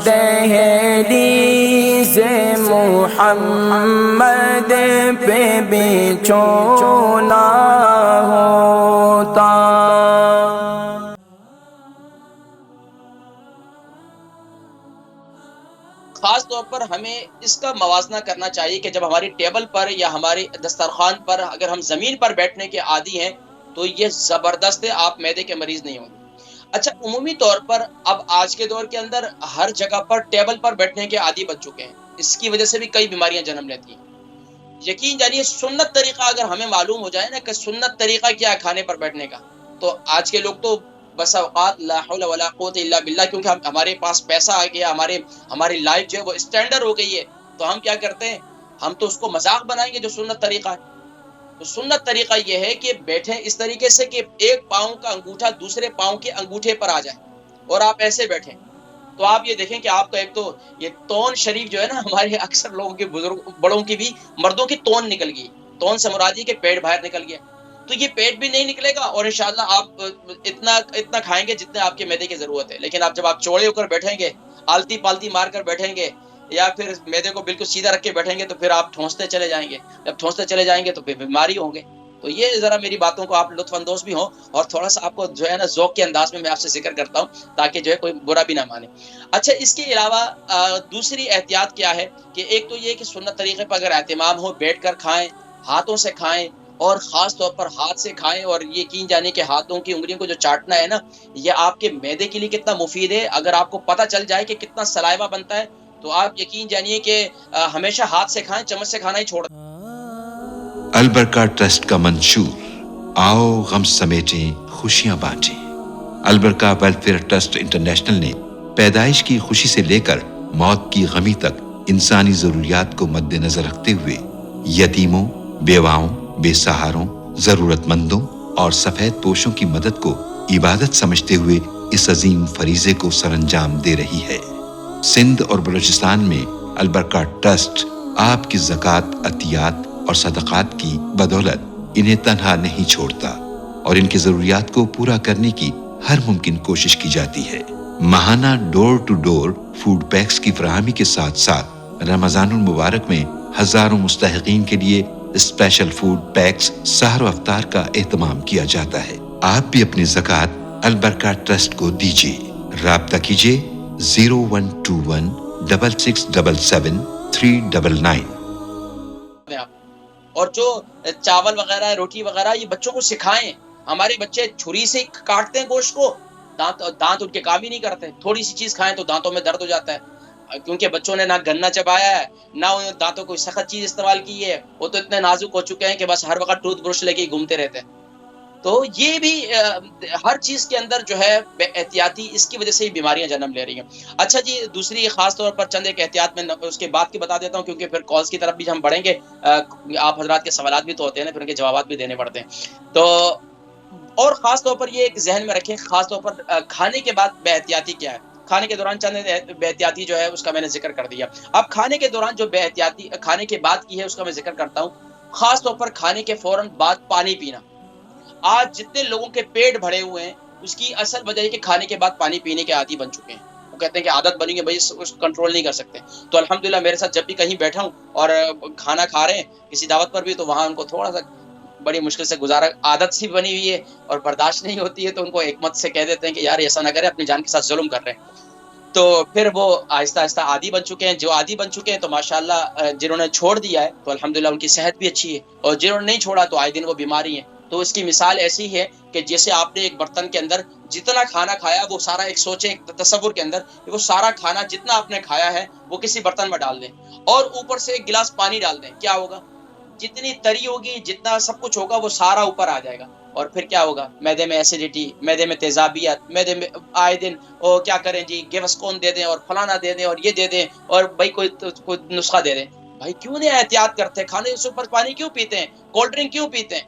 دہلیز محمد پہ بچھونا ہوتا۔ خاص طور پر ہمیں اس کا موازنہ کرنا چاہیے کہ جب ہماری ٹیبل پر یا ہماری دسترخوان پر اگر ہم زمین پر بیٹھنے کے عادی ہیں تو یہ زبردست ہے، آپ معدے کے مریض نہیں ہوں گے۔ اچھا، عمومی طور پر اب آج کے دور کے اندر ہر جگہ پر ٹیبل پر بیٹھنے کے عادی بن چکے ہیں، اس کی وجہ سے بھی کئی بیماریاں جنم لیتی ہیں۔ یقین جانیے سنت طریقہ اگر ہمیں معلوم ہو جائے نا کہ سنت طریقہ کیا ہے کھانے پر بیٹھنے کا، تو آج کے لوگ تو بس اوقات لا حول ولا قوت الا باللہ، کیونکہ ہمارے پاس پیسہ آ گیا، ہماری لائف جو ہے وہ اسٹینڈرڈ ہو گئی ہے، تو ہم کیا کرتے ہیں، ہم تو اس کو مذاق بنائیں گے جو سنت طریقہ ہے۔ تو سنت طریقہ یہ ہے کہ بیٹھیں اس طریقے سے کہ ایک پاؤں کا انگوٹھا دوسرے پاؤں کے انگوٹھے پر آ جائے اور آپ ایسے بیٹھیں، تو آپ یہ دیکھیں کہ آپ کا ایک تو یہ تون شریف جو ہے نا، ہمارے اکثر لوگوں کے بزرگ بڑوں کی بھی، مردوں کی تون نکل گئی، تون سے مراد یہ کہ پیٹ باہر نکل گیا، تو یہ پیٹ بھی نہیں نکلے گا اور انشاءاللہ آپ اتنا کھائیں گے جتنے آپ کے معدے کی ضرورت ہے۔ لیکن آپ جب آپ چوڑے ہو کر بیٹھیں گے، آلتی پالتی مار کر بیٹھیں گے، یا پھر معدے کو بالکل سیدھا رکھ کے بیٹھیں گے، تو پھر آپ ٹھونستے چلے جائیں گے، جب ٹھونستے چلے جائیں گے تو پھر بیماری ہوں گے۔ تو یہ ذرا میری باتوں کو آپ لطف اندوز بھی ہوں، اور تھوڑا سا آپ کو جو ہے نا ذوق کے انداز میں آپ سے ذکر کرتا ہوں تاکہ جو ہے کوئی برا بھی نہ مانے۔ اچھا، اس کے علاوہ دوسری احتیاط کیا ہے کہ ایک تو یہ کہ سنت طریقے پر اگر اہتمام ہو، بیٹھ کر کھائیں، ہاتھوں سے کھائیں، اور خاص طور پر ہاتھ سے کھائیں، اور یقین جانے کہ ہاتھوں کی انگلیوں کو جو چاٹنا ہے نا، یہ آپ کے معدے کے لیے کتنا مفید ہے۔ اگر آپ کو پتہ چل جائے کہ کتنا سلائیوا بنتا ہے تو آپ یقین جانیے کہ ہمیشہ ہاتھ سے کھائیں، چمچ سے کھانا ہی چھوڑ۔ البرکہ ٹرسٹ کا منشور، آؤ غم سمیٹیں خوشیاں بانٹیں۔ البرکہ ویلفیئر ٹرسٹ انٹرنیشنل نے پیدائش کی خوشی سے لے کر موت کی غمی تک انسانی ضروریات کو مد نظر رکھتے ہوئے یتیموں، بیواؤں، بے سہاروں، ضرورت مندوں اور سفید پوشوں کی مدد کو عبادت سمجھتے ہوئے اس عظیم فریضے کو سر انجام دے رہی ہے۔ سندھ اور بلوچستان میں البرکہ ٹرسٹ آپ کی زکوٰۃ، عطیات اور صدقات کی بدولت انہیں تنہا نہیں چھوڑتا، اور ان کی ضروریات کو پورا کرنے کی ہر ممکن کوشش کی جاتی ہے۔ ماہانہ ڈور ٹو ڈور فوڈ پیکس کی فراہمی کے ساتھ ساتھ رمضان المبارک میں ہزاروں مستحقین کے لیے اسپیشل فوڈ پیکس سحر و افطار کا اہتمام کیا جاتا ہے۔ آپ بھی اپنی زکوٰۃ البرکہ ٹرسٹ کو دیجیے۔ رابطہ کیجیے 01216677 اور جو چاول وغیرہ، روٹی وغیرہ، یہ بچوں کو سکھائیں۔ ہمارے بچے چھری سے کاٹتے ہیں گوشت کو، دانت ان کے کام ہی نہیں کرتے، تھوڑی سی چیز کھائیں تو دانتوں میں درد ہو جاتا ہے، کیونکہ بچوں نے نہ گنا چبایا ہے، نہ دانتوں کوئی سخت چیز استعمال کی ہے، وہ تو اتنے نازک ہو چکے ہیں کہ بس ہر وقت ٹوتھ برش لے کے ہی گھومتے رہتے ہیں۔ تو یہ بھی ہر چیز کے اندر جو ہے بے احتیاطی، اس کی وجہ سے ہی بیماریاں جنم لے رہی ہیں۔ اچھا جی، دوسری خاص طور پر چند ایک احتیاط میں اس کے بعد کی بتا دیتا ہوں، کیونکہ پھر کالز کی طرف بھی ہم بڑھیں گے، آپ حضرات کے سوالات بھی تو ہوتے ہیں نا، پھر ان کے جوابات بھی دینے پڑتے ہیں۔ تو اور خاص طور پر یہ ایک ذہن میں رکھیں، خاص طور پر کھانے کے بعد بے احتیاطی کیا ہے۔ کھانے کے دوران چند بے احتیاطی جو ہے اس کا میں نے ذکر کر دیا۔ اب کھانے کے دوران جو بے احتیاطی کھانے کے بعد کی ہے اس کا میں ذکر کرتا ہوں۔ خاص طور پر کھانے کے فوراً بعد پانی پینا۔ آج جتنے لوگوں کے پیٹ بھرے ہوئے ہیں، اس کی اصل وجہ ہے کہ کھانے کے بعد پانی پینے کے عادی بن چکے ہیں۔ وہ کہتے ہیں کہ عادت بنی ہے، بھائی اس کو کنٹرول نہیں کر سکتے۔ تو الحمدللہ میرے ساتھ جب بھی کہیں بیٹھا ہوں اور کھانا کھا رہے ہیں کسی دعوت پر بھی، تو وہاں ان کو تھوڑا سا بڑی مشکل سے گزارا، عادت سی بنی ہوئی ہے اور برداشت نہیں ہوتی ہے، تو ان کو حکمت سے کہہ دیتے ہیں کہ یار ایسا نہ کرے، اپنی جان کے ساتھ ظلم کر رہے ہیں۔ تو پھر وہ آہستہ آہستہ عادی بن چکے ہیں۔ جو عادی بن چکے ہیں تو ماشاءاللہ جنہوں نے چھوڑ دیا ہے تو الحمدللہ ان کی صحت بھی اچھی ہے، اور جنہوں نے نہیں چھوڑا تو آئے دن وہ بیماری ہیں۔ تو اس کی مثال ایسی ہے کہ جیسے آپ نے ایک برتن کے اندر جتنا کھانا کھایا، وہ سارا ایک سوچیں، ایک تصور کے اندر کہ وہ سارا کھانا جتنا آپ نے کھایا ہے وہ کسی برتن میں ڈال دیں، اور اوپر سے ایک گلاس پانی ڈال دیں۔ کیا ہوگا؟ جتنی تری ہوگی، جتنا سب کچھ ہوگا، وہ سارا اوپر آ جائے گا، اور پھر کیا ہوگا؟ معدے میں ایسیڈیٹی، معدے میں تیزابیت، معدے میں آئے دن کیا کریں جی، گیوسکون دے دیں اور فلانا دے دیں اور یہ دے دیں، اور بھائی کوئی نسخہ دے دیں۔ بھائی کیوں نہیں احتیاط کرتے؟ کھانے سے اوپر پانی کیوں پیتے ہیں؟ کولڈ ڈرنک کیوں پیتے ہیں؟